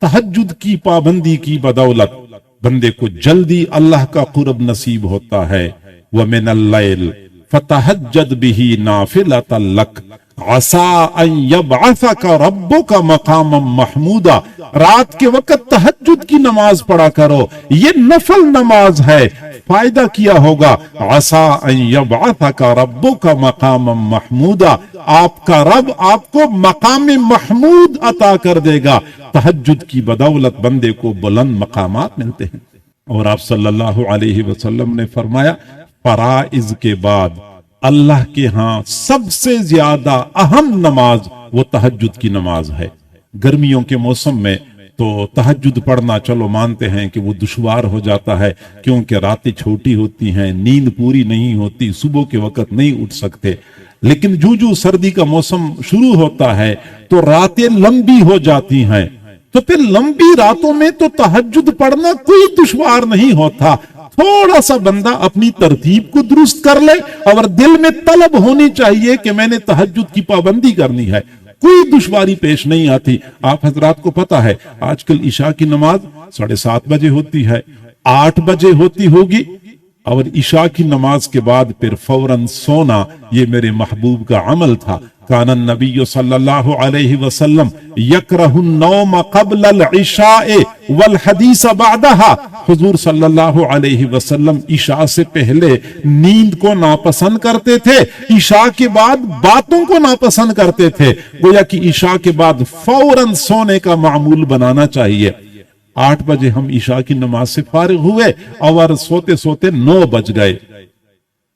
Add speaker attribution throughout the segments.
Speaker 1: तहज्जुद की पाबंदी की बदौलत बंदे को जल्दी अल्लाह का कुर्ब नसीब होता है। व मिनल लैल फतहज्जद बिही नाफिलतन लक असा अन यबअसका रब्बुका मकामम महमूदा। रात के वक्त तहज्जुद की नमाज पढ़ा करो, ये नफल नमाज है, फायदा किया होगा। असा अन यबअसका रब्बुका मकामम महमूदा, आपका रब आपको मकाम महमूद अता कर देगा। तहज्जुद की बदौलत बंदे को बुलंद मकामात मिलते हैं। और आप सल्लल्लाहु अलैहि वसल्लम ने फरमाया, फराइज के बाद अल्लाह के यहां सबसे ज्यादा अहम नमाज वो तहज्जुद की नमाज है। गर्मियों के मौसम में तो तहज्जुद पढ़ना चलो मानते हैं कि वो दुश्वार हो जाता है, क्योंकि रातें छोटी होती हैं, नींद पूरी नहीं होती, सुबह के वक्त नहीं उठ सकते। लेकिन जो सर्दी का मौसम शुरू होता है तो रातें लंबी हो जाती हैं, तो फिर लंबी रातों में तो तहज्जुद पढ़ना कोई दुश्वार नहीं होता। थोड़ा सा बंदा अपनी तरतीब को दुरुस्त कर ले और दिल में तलब होनी चाहिए कि मैंने तहज्जुद की पाबंदी करनी है, कोई दुश्वारी पेश नहीं आती। आप हजरात को पता है आजकल इशा की नमाज 7:30 बजे होती है, 8 बजे होती होगी, और इशा की नमाज के बाद फिर फौरन सोना ये मेरे महबूब का अमल था। कान नबी सल्लल्लाहु अलैहि वसल्लम यकरहुन नौम क़ब्ल अल-इशाए वल हदीस बअदहा। हुजूर सल्लल्लाहु अलैहि वसल्लम इशा से पहले नींद को नापसंद करते थे, इशा के बाद बातों को नापसंद करते थे। गोया कि इशा के बाद फौरन सोने का मामूल बनाना चाहिए। 8 बजे हम इशा की नमाज से फारिग हुए और सोते सोते 9 बज गए।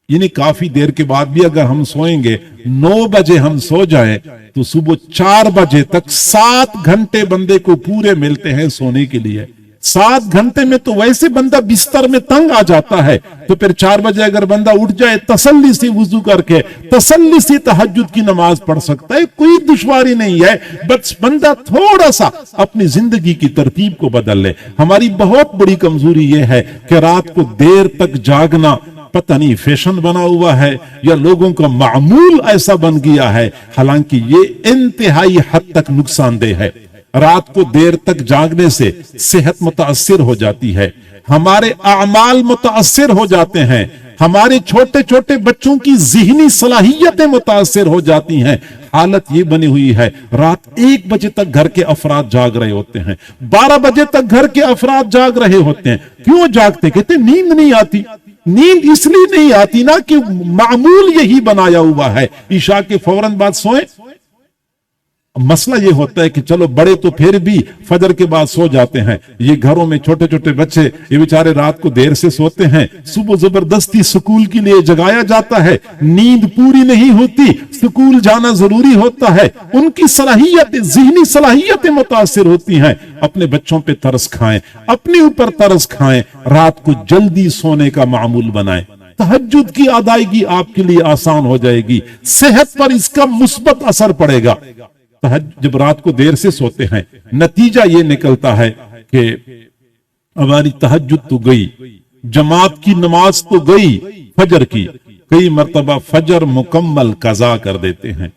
Speaker 1: यानी काफी देर के बाद भी अगर हम सोएंगे, 9 बजे हम सो जाएं, तो सुबह 4 बजे तक 7 घंटे बंदे को पूरे मिलते हैं सोने के लिए। 7 घंटे में तो वैसे बंदा बिस्तर में तंग आ जाता है, तो फिर 4 बजे अगर बंदा उठ जाए तसल्ली से वुजू करके तसल्ली से तहज्जुद की नमाज पढ़ सकता है, कोई दुश्वारी नहीं है। बस बंदा थोड़ा सा अपनी जिंदगी की तरतीब को बदल ले। हमारी बहुत बड़ी कमजोरी यह है कि रात को देर तक जागना पता नहीं फैशन बना हुआ है या लोगों का मामूल ऐसा बन गया है, हालांकि ये इंतहाई हद तक नुकसानदेह है। रात को देर तक जागने से सेहत मुतासिर हो जाती है, हमारे आमाल मुतासिर हो जाते हैं, हमारे छोटे छोटे बच्चों की ज़िहनी सलाहियतें मुतासिर हो जाती हैं। हालत ये बनी हुई है, रात 1 बजे तक घर के अफराद जाग रहे होते हैं, 12 बजे तक घर के अफराद जाग रहे होते हैं। क्यों जागते? कहते नींद नहीं आती। नींद इसलिए नहीं आती ना कि मामूल यही बनाया हुआ है ईशा के फौरन बाद सोए। मसला ये होता है कि चलो बड़े तो फिर भी फजर के बाद सो जाते हैं, ये घरों में छोटे छोटे बच्चे ये बेचारे रात को देर से सोते हैं, सुबह जबरदस्ती स्कूल के लिए जगाया जाता है, नींद पूरी नहीं होती, स्कूल जाना जरूरी होता है, उनकी सलाहियत ज़िहनी सलाहियतें मुतासिर होती हैं। अपने बच्चों पे तरस खाएं, अपने ऊपर तरस खाएं, रात को जल्दी सोने का मामूल बनाएं। तहज्जुद की अदायगी आपके लिए आसान हो जाएगी, सेहत पर इसका मुस्बत असर पड़ेगा। जब रात को देर से सोते हैं, नतीजा ये निकलता है कि हमारी तहज्जुद तो गई, जमात की नमाज तो गई, फजर की कई मर्तबा फजर मुकम्मल कज़ा कर देते हैं।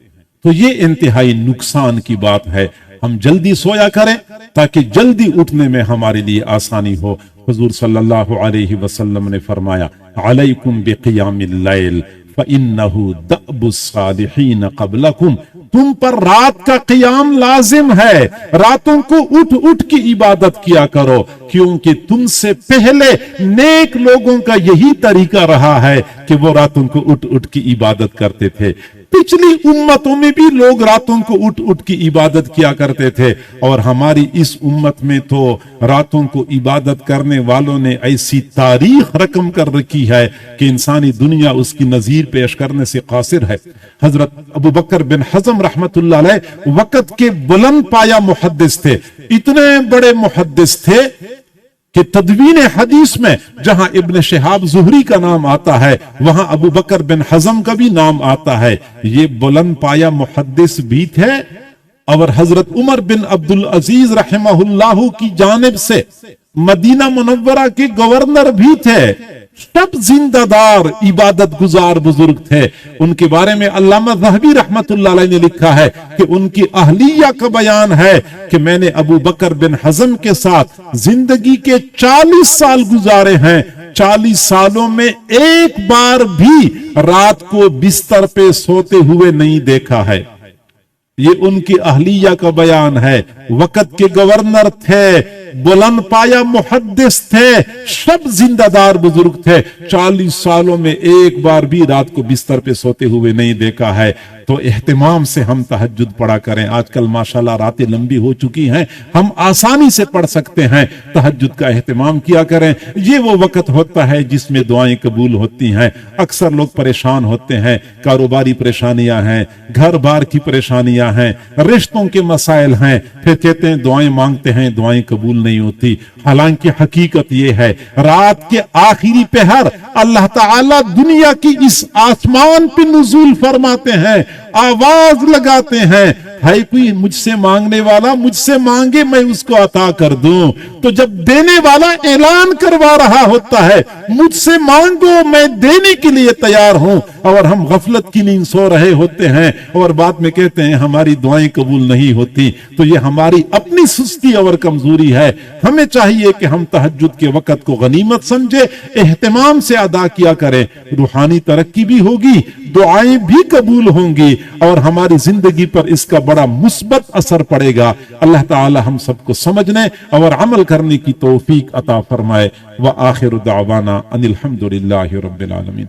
Speaker 1: तो ये इंतहाई नुकसान की बात है। हम जल्दी सोया करें ताकि जल्दी उठने में हमारे लिए आसानी हो। हुजूर सल्लल्लाहु अलैहि वसल्लम ने फरमाया, अलैकुम बिक़ियामिल लैल फ़इन्नहु दअबुस सालिहीन क़ब्लकुम। तुम पर रात का क़ियाम लाजिम है, रातों को उठ उठ की इबादत किया करो, क्योंकि तुमसे पहले नेक लोगों का यही तरीका रहा है कि वो रातों को उठ उठ की इबादत करते थे। पिछली उम्मतों में भी लोग रातों को उठ उठ की इबादत किया करते थे, और हमारी इस उम्मत में तो रातों को इबादत करने वालों ने ऐसी तारीख रकम कर रखी है कि इंसानी दुनिया उसकी नजीर पेश करने से कासिर है। हजरत अबू बकर बिन हज़म रहमतुल्लाह अलैह वक्त के बुलंद पाया मुहद्दिस थे, इतने बड़े मुहद्दिस थे कि तदवीन हदीस में जहां इब्न शिहाब ज़ुहरी का नाम आता है, वहां अबू बकर बिन हज़म का भी नाम आता है। ये बुलंद पाया मुहद्दिस भी थे, और हजरत उमर बिन अब्दुल अजीज रहमहुल्लाह की जानिब से मदीना मुनव्वरा के गवर्नर भी थे। सब जिंदादार इबादत गुजार बुजुर्ग थे। उनके बारे में अल्लामा ज़हबी रहमतुल्लाह अलैह ने लिखा है कि उनकी अहलिया का बयान है कि मैंने अबू बकर बिन हज़म के साथ जिंदगी के 40 साल गुजारे हैं, 40 सालों में एक बार भी रात को बिस्तर पे सोते हुए नहीं देखा है। ये उनकी अहलिया का बयान है। वक़्त के गवर्नर थे, बुलंद पाया मुहद्दिस थे, सब जिंदादार बुजुर्ग थे, 40 सालों में एक बार भी रात को बिस्तर पे सोते हुए नहीं देखा है। तो एहतिमाम से हम तहज्जुद पढ़ा करें। आजकल माशाल्लाह रातें लंबी हो चुकी हैं, हम आसानी से पढ़ सकते हैं। तहज्जुद का एहतिमाम किया करें। ये वो वक्त होता है जिसमें दुआएं कबूल होती हैं। अक्सर लोग परेशान होते हैं, कारोबारी परेशानियां हैं, घर बार की परेशानियां हैं, रिश्तों के मसाइल हैं, फिर कहते हैं दुआएं मांगते हैं, दुआएं कबूल नहीं होती। हालांकि हकीकत ये है, रात के आखिरी पहर अल्लाह ताला दुनिया की इस आसमान पे नुज़ूल फरमाते हैं, आवाज लगाते हैं, है कोई मुझसे मांगने वाला, मुझसे मांगे मैं उसको अता कर दूं। तो जब देने वाला ऐलान करवा रहा होता है, मुझसे मांगो मैं देने के लिए तैयार हूं, और हम गफलत की नींद सो रहे होते हैं और बाद में कहते हैं हमारी दुआएं कबूल नहीं होती, तो ये हमारी अपनी सुस्ती और कमजोरी है। हमें चाहिए कि हम तहज्जुद के वक्त को गनीमत समझे, एहतिमाम से अदा किया करें। रूहानी तरक्की भी होगी, दुआएं भी कबूल होंगी और हमारी जिंदगी पर इसका बड़ा मुस्बत असर पड़ेगा। अल्लाह ताला हम सबको समझने और अमल करने की तौफीक अता फरमाए। व आखिर दावाना अनिल हम्दुलिल्लाहि रब्बिल आलमीन।